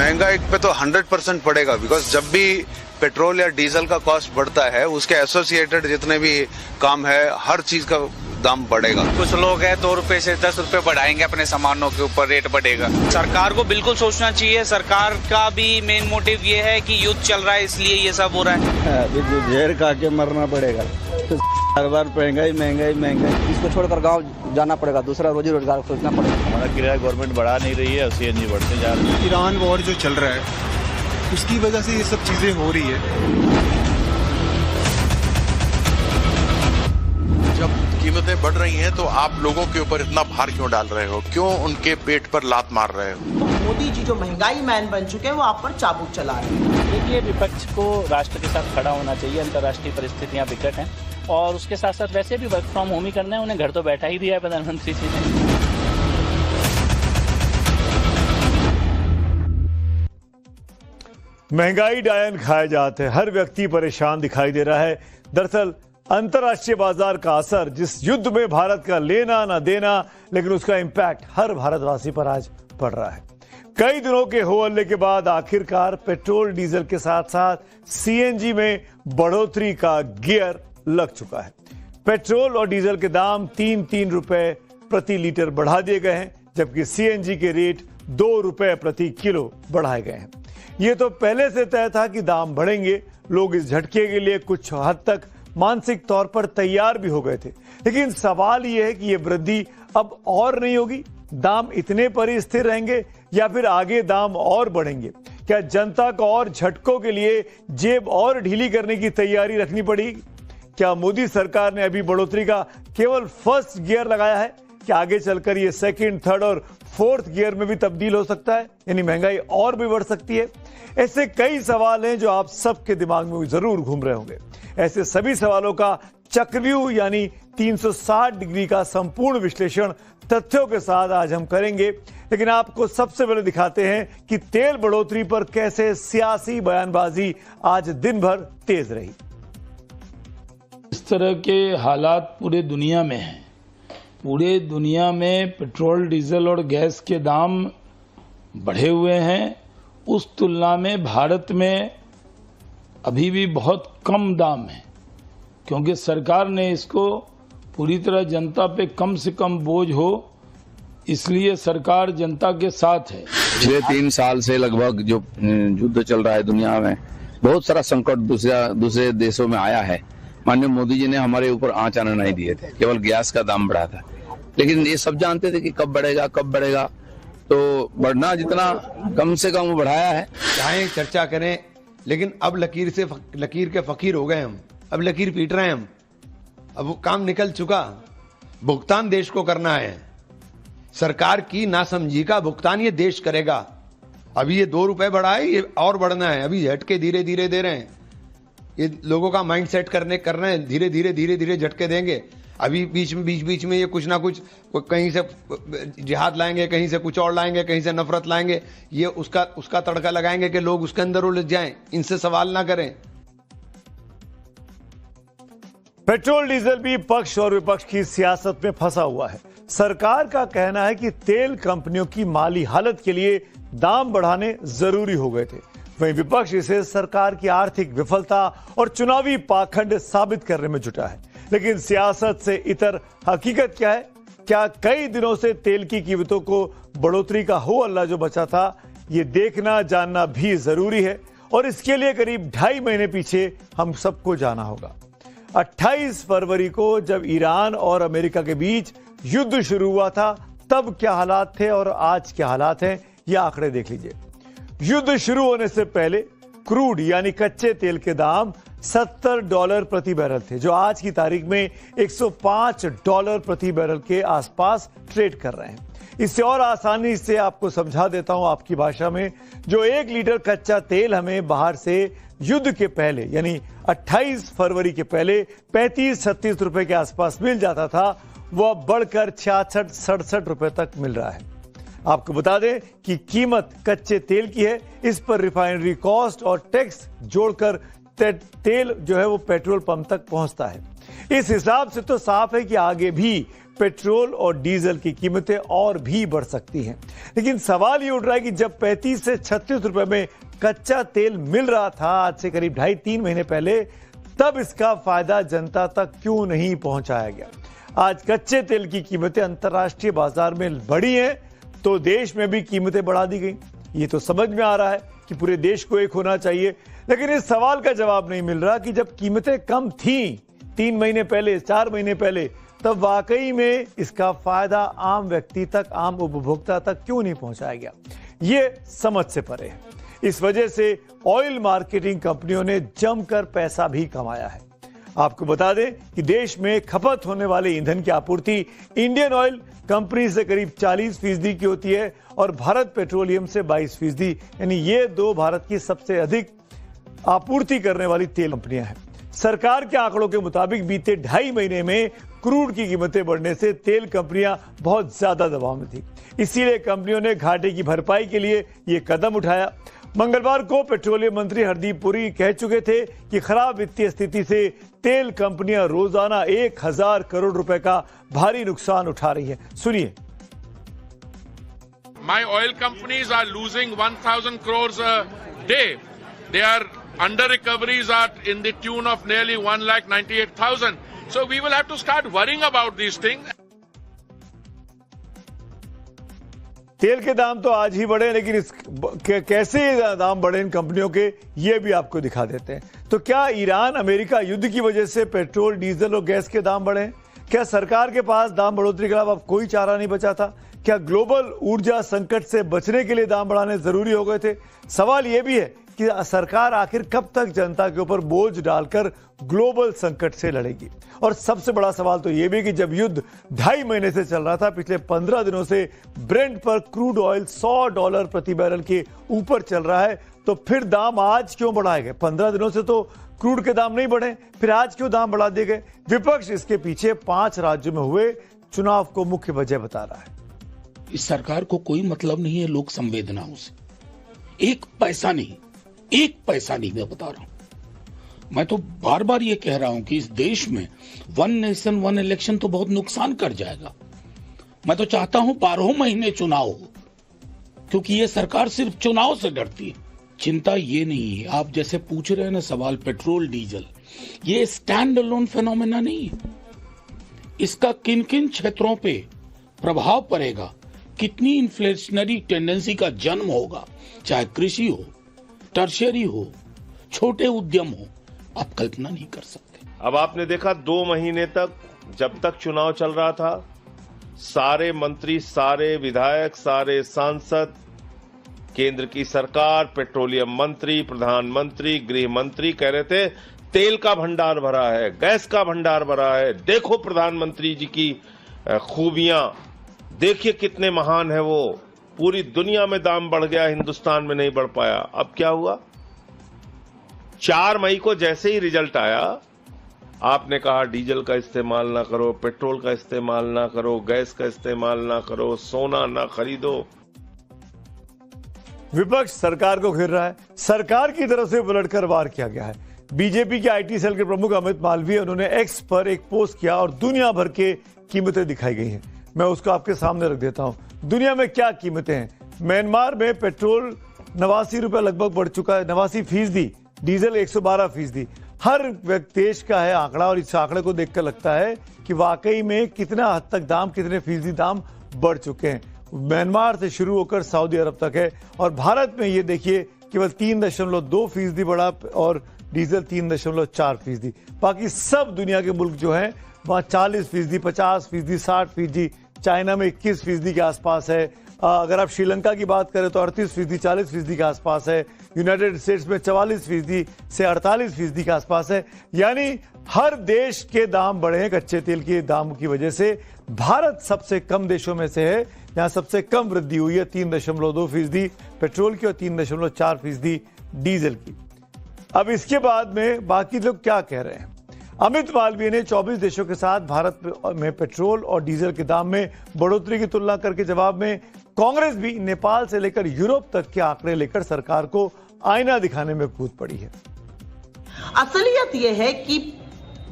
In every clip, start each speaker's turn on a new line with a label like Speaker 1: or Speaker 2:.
Speaker 1: महंगाई पे तो 100% पड़ेगा, बिकॉज जब भी पेट्रोल या डीजल का कॉस्ट बढ़ता है उसके एसोसिएटेड जितने भी काम है हर चीज का दाम बढ़ेगा।
Speaker 2: कुछ लोग हैं 2 रुपए से 10 रुपए बढ़ाएंगे अपने सामानों के ऊपर, रेट बढ़ेगा। सरकार को बिल्कुल सोचना चाहिए। सरकार का भी मेन मोटिव ये है कि युद्ध चल रहा है इसलिए ये सब हो रहा है।
Speaker 3: अभी जहर खा के मरना पड़ेगा तो हर बार महंगाई महंगाई महंगाई।
Speaker 4: इसको छोड़कर गांव जाना पड़ेगा, दूसरा रोजी रोजगार सोचना पड़ेगा।
Speaker 5: हमारा किराया गवर्नमेंट बढ़ा नहीं रही है, सीएनजी बढ़ते जा रहे हैं।
Speaker 6: ईरान वॉर जो चल रहा है उसकी वजह से ये सब चीजें हो रही है।
Speaker 7: जब कीमतें बढ़ रही हैं तो आप लोगों के ऊपर इतना भार क्यों डाल रहे हो, क्यों उनके पेट पर लात मार रहे हो?
Speaker 8: मोदी जी जो महंगाई मैन बन चुके हैं वो आप पर चाबुक चला रहे हैं।
Speaker 9: देखिए, विपक्ष को राष्ट्र के साथ खड़ा होना चाहिए। अंतर्राष्ट्रीय परिस्थितियां विकट हैं और उसके साथ साथ वैसे भी वर्क फ्रॉम होम ही करना है, उन्हें घर तो बैठा ही दिया है प्रधानमंत्री जी ने।
Speaker 10: महंगाई डायन खाए जाते हैं, हर व्यक्ति परेशान दिखाई दे रहा है। दरअसल अंतर्राष्ट्रीय बाजार का असर, जिस युद्ध में भारत का लेना ना देना, लेकिन उसका इंपैक्ट हर भारतवासी पर आज पड़ रहा है। कई दिनों के हो हल्ले के बाद आखिरकार पेट्रोल डीजल के साथ साथ सीएनजी में बढ़ोतरी का गियर लग चुका है। पेट्रोल और डीजल के दाम 3-3 रुपए प्रति लीटर बढ़ा दिए गए हैं, जबकि सीएनजी के रेट 2 रुपए प्रति किलो बढ़ाए गए हैं। ये तो पहले से तय था कि दाम बढ़ेंगे। लोग इस झटके के लिए कुछ हद तक मानसिक तौर पर तैयार भी हो गए थे, लेकिन सवाल यह है कि यह वृद्धि अब और नहीं होगी। दाम इतने पर ही स्थिर रहेंगे या फिर आगे दाम और बढ़ेंगे? क्या जनता को और झटकों के लिए जेब और ढीली करने की तैयारी रखनी पड़ेगी? क्या मोदी सरकार ने अभी बढ़ोतरी का केवल फर्स्ट गियर लगाया है कि आगे चलकर ये सेकंड, थर्ड और फोर्थ गियर में भी तब्दील हो सकता है, यानी महंगाई और भी बढ़ सकती है? ऐसे कई सवाल हैं जो आप सबके दिमाग में जरूर घूम रहे होंगे। ऐसे सभी सवालों का चक्रव्यूह यानी 360 डिग्री का संपूर्ण विश्लेषण तथ्यों के साथ आज हम करेंगे। लेकिन आपको सबसे पहले दिखाते हैं कि तेल बढ़ोतरी पर कैसे सियासी बयानबाजी आज दिन भर तेज रही।
Speaker 11: इस तरह के हालात पूरे दुनिया में हैं। पूरे दुनिया में पेट्रोल, डीजल और गैस के दाम बढ़े हुए हैं। उस तुलना में भारत में अभी भी बहुत कम दाम है, क्योंकि सरकार ने इसको पूरी तरह जनता पे कम से कम बोझ हो, इसलिए सरकार जनता के साथ है।
Speaker 5: पिछले 3 साल से लगभग जो युद्ध चल रहा है दुनिया में, बहुत सारा संकट दूसरे देशों में आया है। माननीय मोदी जी ने हमारे ऊपर आंच आने नहीं दिए थे, केवल गैस का दाम बढ़ा था। लेकिन ये सब जानते थे कि कब बढ़ेगा, तो बढ़ना जितना कम से कम बढ़ाया है।
Speaker 3: चाहे चर्चा करें, लेकिन अब लकीर के फकीर हो गए हम। अब लकीर पीट रहे हैं हम। अब वो काम निकल चुका। भुगतान देश को करना है। सरकार की नासमझी का भुगतान ये देश करेगा। अभी ये 2 रुपए बढ़ा है, ये और बढ़ना है। अभी झटके धीरे धीरे दे रहे हैं। ये लोगों का माइंड सेट कर रहे हैं। धीरे धीरे झटके देंगे। अभी बीच में ये कुछ ना कुछ, कहीं से जिहाद लाएंगे, कहीं से कुछ और लाएंगे, कहीं से नफरत लाएंगे। ये उसका तड़का लगाएंगे कि लोग उसके अंदर उलझ जाएं। इनसे सवाल ना करें।
Speaker 10: पेट्रोल डीजल भी पक्ष और विपक्ष की सियासत में फंसा हुआ है। सरकार का कहना है कि तेल कंपनियों की माली हालत के लिए दाम बढ़ाने जरूरी हो गए थे। वहीं विपक्ष इसे सरकार की आर्थिक विफलता और चुनावी पाखंड साबित करने में जुटा है। लेकिन सियासत से इतर हकीकत क्या है? क्या कई दिनों से तेल की कीमतों को बढ़ोतरी का हो अल्लाह जो बचा था, ये देखना जानना भी जरूरी है। और इसके लिए करीब 2.5 महीने पीछे हम सबको जाना होगा। 28 फरवरी को जब ईरान और अमेरिका के बीच युद्ध शुरू हुआ था, तब क्या हालात थे और आज क्या हालात हैं, ये आंकड़े देख लीजिए। युद्ध शुरू होने से पहले क्रूड यानी कच्चे तेल के दाम $70 प्रति बैरल थे, जो आज की तारीख में $105 प्रति बैरल के आसपास ट्रेड कर रहे हैं। इससे और आसानी से आपको समझा देता हूं आपकी भाषा में। जो 1 लीटर कच्चा तेल हमें बाहर से युद्ध के पहले यानी 28 फरवरी के पहले 35-36 रुपए के आसपास मिल जाता था, वह बढ़कर 66-67 रुपए तक मिल रहा है। आपको बता दें कि कीमत कच्चे तेल की है। इस पर रिफाइनरी कॉस्ट और टैक्स जोड़कर तेल जो है वो पेट्रोल पंप तक पहुंचता है। इस हिसाब से तो साफ है कि आगे भी पेट्रोल और डीजल की कीमतें और भी बढ़ सकती हैं। लेकिन सवाल ये उठ रहा है कि जब 35 से 36 रुपए में कच्चा तेल मिल रहा था आज से करीब 2.5-3 महीने पहले, तब इसका फायदा जनता तक क्यों नहीं पहुंचाया गया। आज कच्चे तेल की कीमतें अंतर्राष्ट्रीय बाजार में बढ़ी हैं तो देश में भी कीमतें बढ़ा दी गई। ये तो समझ में आ रहा है कि पूरे देश को एक होना चाहिए, लेकिन इस सवाल का जवाब नहीं मिल रहा कि जब कीमतें कम थीं 3 महीने पहले, 4 महीने पहले, तब वाकई में इसका फायदा आम व्यक्ति तक, आम उपभोक्ता तक क्यों नहीं पहुंचाया गया। ये समझ से परे है। इस वजह से ऑयल मार्केटिंग कंपनियों ने जमकर पैसा भी कमाया है। आपको बता दें कि देश में खपत होने वाले ईंधन की आपूर्ति इंडियन ऑयल कंपनी से करीब 40% की होती है और भारत पेट्रोलियम से 22%, यानी ये दो भारत की सबसे अधिक आपूर्ति करने वाली तेल कंपनियां हैं। सरकार के आंकड़ों के मुताबिक बीते 2.5 महीने में क्रूड की कीमतें बढ़ने से तेल कंपनियां बहुत ज्यादा दबाव में थी। इसीलिए कंपनियों ने घाटे की भरपाई के लिए ये कदम उठाया। मंगलवार को पेट्रोलियम मंत्री हरदीप पुरी कह चुके थे कि खराब वित्तीय स्थिति से तेल कंपनियां रोजाना 1000 करोड़ रुपए का भारी नुकसान उठा रही हैं। सुनिए।
Speaker 7: My oil companies are losing 1,000 crores a day. Their under recoveries are in the tune of nearly 1,98,000. So we will have to start worrying about these things.
Speaker 10: तेल के दाम तो आज ही बढ़े, लेकिन कैसे दाम बढ़े इन कंपनियों के, ये भी आपको दिखा देते हैं। तो क्या ईरान अमेरिका युद्ध की वजह से पेट्रोल, डीजल और गैस के दाम बढ़े? क्या सरकार के पास दाम बढ़ोतरी के अलावा कोई चारा नहीं बचा था? क्या ग्लोबल ऊर्जा संकट से बचने के लिए दाम बढ़ाने जरूरी हो गए थे? सवाल यह भी है कि सरकार आखिर कब तक जनता के ऊपर बोझ डालकर ग्लोबल संकट से लड़ेगी। और सबसे बड़ा सवाल तो यह भी कि जब युद्ध 2.5 महीने से चल रहा था, पिछले 15 दिनों से ब्रेंट पर क्रूड ऑयल $100 प्रति बैरल के ऊपर चल रहा है, तो फिर दाम आज क्यों बढ़ाए गए? 15 दिनों से तो क्रूड के दाम नहीं बढ़े, फिर आज क्यों दाम बढ़ा दिए गए? विपक्ष इसके पीछे 5 राज्यों में हुए चुनाव को मुख्य वजह बता रहा है।
Speaker 11: इस सरकार को कोई मतलब नहीं है लोक संवेदनाओं से। एक पैसा नहीं, मैं बता रहा हूं। मैं तो बार बार ये कह रहा हूं कि इस देश में 1 नेशन 1 इलेक्शन तो बहुत नुकसान कर जाएगा। मैं तो चाहता हूं 12 महीने चुनाव हो, क्योंकि ये सरकार सिर्फ चुनाव से डरती है। चिंता ये नहीं है, आप जैसे पूछ रहे हैं ना सवाल पेट्रोल डीजल, ये स्टैंड अलोन फेनोमेना नहीं है। इसका किन किन क्षेत्रों पे प्रभाव पड़ेगा, कितनी इन्फ्लेशनरी टेंडेंसी का जन्म होगा, चाहे कृषि हो, टर्शियरी हो, छोटे उद्यम हो, आप कल्पना नहीं कर सकते।
Speaker 12: अब आपने देखा 2 महीने तक, जब तक चुनाव चल रहा था, सारे मंत्री, सारे विधायक, सारे सांसद, केंद्र की सरकार, पेट्रोलियम मंत्री, प्रधानमंत्री, गृह मंत्री कह रहे थे तेल का भंडार भरा है, गैस का भंडार भरा है, देखो प्रधानमंत्री जी की खूबियां, देखिए कितने महान है वो। पूरी दुनिया में दाम बढ़ गया, हिंदुस्तान में नहीं बढ़ पाया। अब क्या हुआ? 4 मई को जैसे ही रिजल्ट आया, आपने कहा डीजल का इस्तेमाल ना करो, पेट्रोल का इस्तेमाल ना करो, गैस का इस्तेमाल ना करो, सोना ना खरीदो।
Speaker 10: विपक्ष सरकार को घेर रहा है। सरकार की तरफ से पलटकर वार किया गया है। बीजेपी के आईटी सेल के प्रमुख अमित मालवीय, उन्होंने एक्स पर एक पोस्ट किया और दुनिया भर के कीमतें दिखाई गई हैं। मैं उसको आपके सामने रख देता हूं। दुनिया में क्या कीमतें हैं? म्यांमार में पेट्रोल 89 रुपए लगभग बढ़ चुका है, 89%, डीजल 112%। हर देश का है आंकड़ा और इस आंकड़े को देखकर लगता है कि वाकई में कितना हद तक दाम, कितने फीसदी दाम बढ़ चुके हैं। म्यांमार से शुरू होकर सऊदी अरब तक है और भारत में ये देखिए केवल 3.2% बढ़ा और डीजल 3.4%। बाकी सब दुनिया के मुल्क जो हैं वहाँ 40%, 50%, 60%, चाइना में 21% के आसपास है। अगर आप श्रीलंका की बात करें तो 38%, 40% के आसपास है। यूनाइटेड स्टेट्स में 44% से 48% के आसपास है। यानी हर देश के दाम बढ़े हैं कच्चे तेल के दाम की वजह से। भारत सबसे कम देशों में से है जहां सबसे कम वृद्धि हुई है, 3.2% पेट्रोल की और 3.4% डीजल की। अब इसके बाद में बाकी लोग क्या कह रहे हैं? अमित मालवीय ने 24 देशों के साथ भारत में पेट्रोल और डीजल के दाम में बढ़ोतरी की तुलना करके जवाब में कांग्रेस भी नेपाल से लेकर यूरोप तक के आंकड़े लेकर सरकार को आईना दिखाने में कूद पड़ी है।
Speaker 8: असलियत यह है कि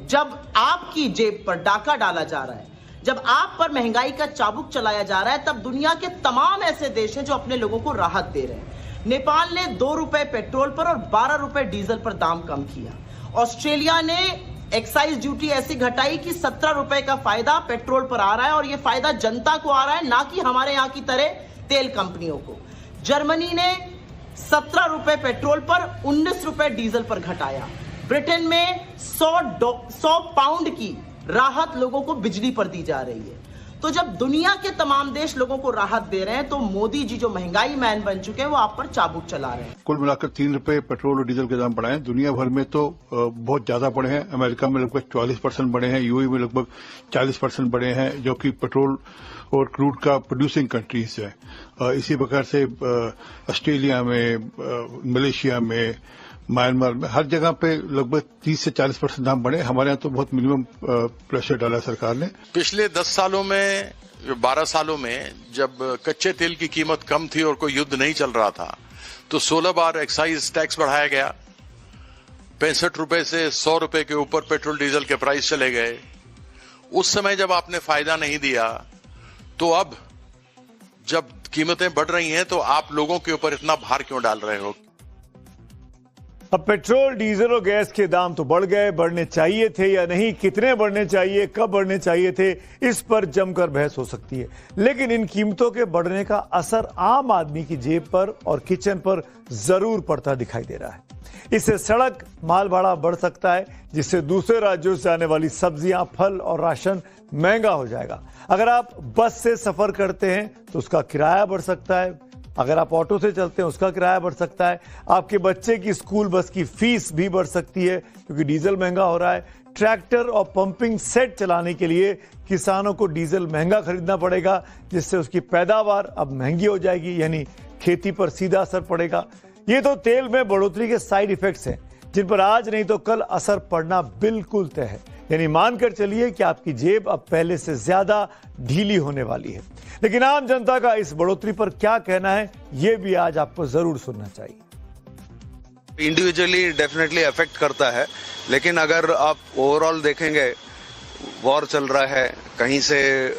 Speaker 8: जब आपकी जेब पर डाका डाला जा रहा है, जब आप पर महंगाई का चाबुक चलाया जा रहा है, तब दुनिया के तमाम ऐसे देश हैं जो अपने लोगों को राहत दे रहे हैं। नेपाल ने 2 रुपए पेट्रोल पर और 12 रुपए डीजल पर दाम कम किया। ऑस्ट्रेलिया ने एक्साइज ड्यूटी ऐसी घटाई कि 17 रुपए का फायदा पेट्रोल पर आ रहा है और यह फायदा जनता को आ रहा है, ना कि हमारे यहां की तरह तेल कंपनियों को। जर्मनी ने 17 रुपए पेट्रोल पर 19 रुपए डीजल पर घटाया। ब्रिटेन में 100 पाउंड की राहत लोगों को बिजली पर दी जा रही है। तो जब दुनिया के तमाम देश लोगों को राहत दे रहे हैं, तो मोदी जी जो महंगाई मैन बन चुके हैं वो आप पर चाबुक चला रहे हैं।
Speaker 6: कुल मिलाकर 3 रुपए पेट्रोल और डीजल के दाम बढ़े हैं। दुनिया भर में तो बहुत ज्यादा बढ़े हैं। अमेरिका में लगभग 44% बढ़े हैं, यूएई में लगभग 40% बढ़े हैं, जो कि पेट्रोल और क्रूड का प्रोड्यूसिंग कंट्रीज है। इसी प्रकार से ऑस्ट्रेलिया में, मलेशिया में, म्यांमार में, हर जगह पे लगभग 30 से 40% दाम बढ़े। हमारे यहाँ तो बहुत मिनिमम प्रेशर डाला सरकार ने।
Speaker 13: पिछले 10 सालों में, 12 सालों में जब कच्चे तेल की कीमत कम थी और कोई युद्ध नहीं चल रहा था, तो 16 बार एक्साइज टैक्स बढ़ाया गया। 65 रुपए से 100 रुपए के ऊपर पेट्रोल डीजल के प्राइस चले गए। उस समय जब आपने फायदा नहीं दिया, तो अब जब कीमतें बढ़ रही हैं, तो आप लोगों के ऊपर इतना भार क्यों डाल रहे हो?
Speaker 10: अब पेट्रोल, डीजल और गैस के दाम तो बढ़ गए, बढ़ने चाहिए थे या नहीं, कितने बढ़ने चाहिए, कब बढ़ने चाहिए थे, इस पर जमकर बहस हो सकती है। लेकिन इन कीमतों के बढ़ने का असर आम आदमी की जेब पर और किचन पर जरूर पड़ता दिखाई दे रहा है। इससे सड़क माल भाड़ा बढ़ सकता है, जिससे दूसरे राज्यों से आने वाली सब्जियां, फल और राशन महंगा हो जाएगा। अगर आप बस से सफर करते हैं तो उसका किराया बढ़ सकता है। अगर आप ऑटो से चलते हैं उसका किराया बढ़ सकता है। आपके बच्चे की स्कूल बस की फीस भी बढ़ सकती है, क्योंकि डीजल महंगा हो रहा है। ट्रैक्टर और पंपिंग सेट चलाने के लिए किसानों को डीजल महंगा खरीदना पड़ेगा, जिससे उसकी पैदावार अब महंगी हो जाएगी, यानी खेती पर सीधा असर पड़ेगा। ये तो तेल में बढ़ोतरी के साइड इफेक्ट्स हैं, जिन पर आज नहीं तो कल असर पड़ना बिल्कुल तय है। यानी मानकर चलिए कि आपकी जेब अब पहले से ज्यादा ढीली होने वाली है। लेकिन आम जनता का इस बढ़ोतरी पर क्या कहना है, यह भी आज आपको जरूर सुनना चाहिए।
Speaker 1: इंडिविजुअली डेफिनेटली अफेक्ट करता है, लेकिन अगर आप ओवरऑल देखेंगे, वॉर चल रहा है, कहीं से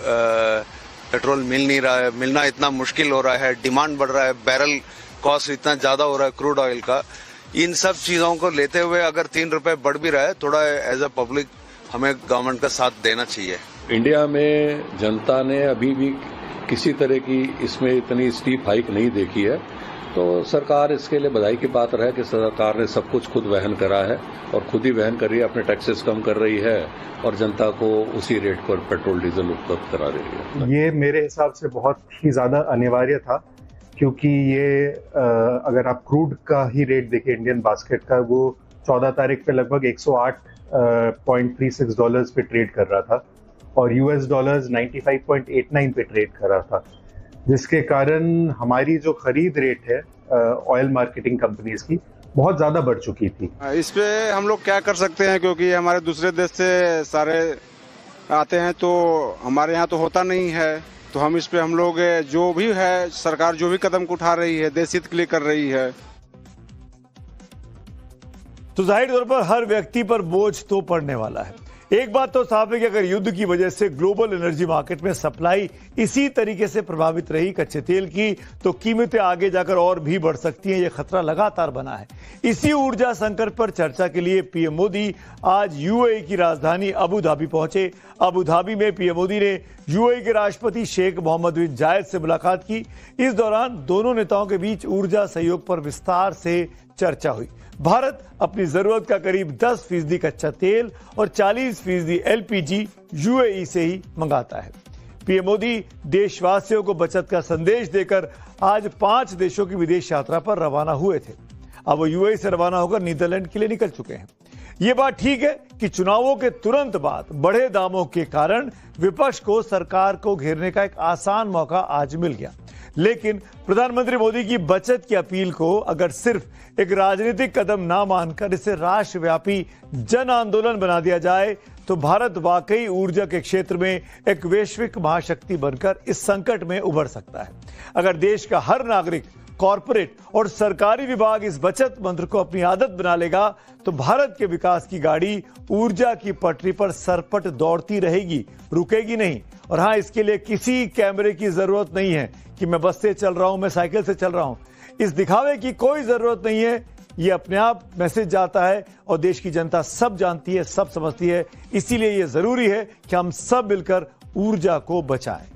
Speaker 1: पेट्रोल मिल नहीं रहा है, मिलना इतना मुश्किल हो रहा है, डिमांड बढ़ रहा है, बैरल कॉस्ट इतना ज्यादा हो रहा है क्रूड ऑयल का। इन सब चीजों को लेते हुए अगर 3 रुपए बढ़ भी रहा है, थोड़ा एज अ पब्लिक हमें गवर्नमेंट का साथ देना चाहिए।
Speaker 14: इंडिया में जनता ने अभी भी किसी तरह की इसमें इतनी स्टीप हाइक नहीं देखी है, तो सरकार इसके लिए बधाई की पात्र है कि सरकार ने सब कुछ खुद वहन करा है और खुद ही वहन कर रही है, अपने टैक्सेस कम कर रही है और जनता को उसी रेट पर पेट्रोल डीजल उपलब्ध करा रही है।
Speaker 15: ये मेरे हिसाब से बहुत ही ज्यादा अनिवार्य था, क्योंकि ये अगर आप क्रूड का ही रेट देखें, इंडियन बास्केट का, वो 14 तारीख पे लगभग 108.36 डॉलर्स पे ट्रेड कर रहा था और यूएस डॉलर्स 95.89 पे ट्रेड कर रहा था, जिसके कारण हमारी जो खरीद रेट है ऑयल मार्केटिंग कंपनीज की बहुत ज्यादा बढ़ चुकी थी।
Speaker 16: इस पे हम लोग क्या कर सकते हैं, क्योंकि हमारे दूसरे देश से सारे आते हैं, तो हमारे यहाँ तो होता नहीं है। तो हम इस पे हम लोग जो भी है, सरकार जो भी कदम उठा रही है, देश हित के लिए कर रही है।
Speaker 10: तो जाहिर तौर पर हर व्यक्ति पर बोझ तो पड़ने वाला है। एक बात तो साफ है कि अगर युद्ध की वजह से ग्लोबल एनर्जी मार्केट में सप्लाई इसी तरीके से प्रभावित रही कच्चे तेल की, तो कीमतें आगे जाकर और भी बढ़ सकती हैं। यह खतरा लगातार बना है। इसी ऊर्जा संकट पर चर्चा के लिए पीएम मोदी आज यूएई की राजधानी अबू धाबी पहुंचे। अबू धाबी में पीएम मोदी ने यूएई के राष्ट्रपति शेख मोहम्मद बिन जायद से मुलाकात की। इस दौरान दोनों नेताओं के बीच ऊर्जा सहयोग पर विस्तार से चर्चा हुई। भारत अपनी जरूरत का करीब 10% कच्चा तेल और 40% एलपीजी यूएई से ही मंगाता है। पीएम मोदी देशवासियों को बचत का संदेश देकर आज 5 देशों की विदेश यात्रा पर रवाना हुए थे। अब वो यूएई से रवाना होकर नीदरलैंड के लिए निकल चुके हैं। ये बात ठीक है कि चुनावों के तुरंत बाद बढ़े दामों के कारण विपक्ष को सरकार को घेरने का एक आसान मौका आज मिल गया। लेकिन प्रधानमंत्री मोदी की बचत की अपील को अगर सिर्फ एक राजनीतिक कदम ना मानकर इसे राष्ट्रव्यापी जन आंदोलन बना दिया जाए, तो भारत वाकई ऊर्जा के क्षेत्र में एक वैश्विक महाशक्ति बनकर इस संकट में उभर सकता है। अगर देश का हर नागरिक कॉरपोरेट और सरकारी विभाग इस बचत मंत्र को अपनी आदत बना लेगा तो भारत के विकास की गाड़ी ऊर्जा की पटरी पर सरपट दौड़ती रहेगी, रुकेगी नहीं। और हां, इसके लिए किसी कैमरे की जरूरत नहीं है कि मैं बस से चल रहा हूं, मैं साइकिल से चल रहा हूं। इस दिखावे की कोई जरूरत नहीं है, ये अपने आप मैसेज जाता है और देश की जनता सब जानती है, सब समझती है। इसीलिए यह जरूरी है कि हम सब मिलकर ऊर्जा को बचाएं।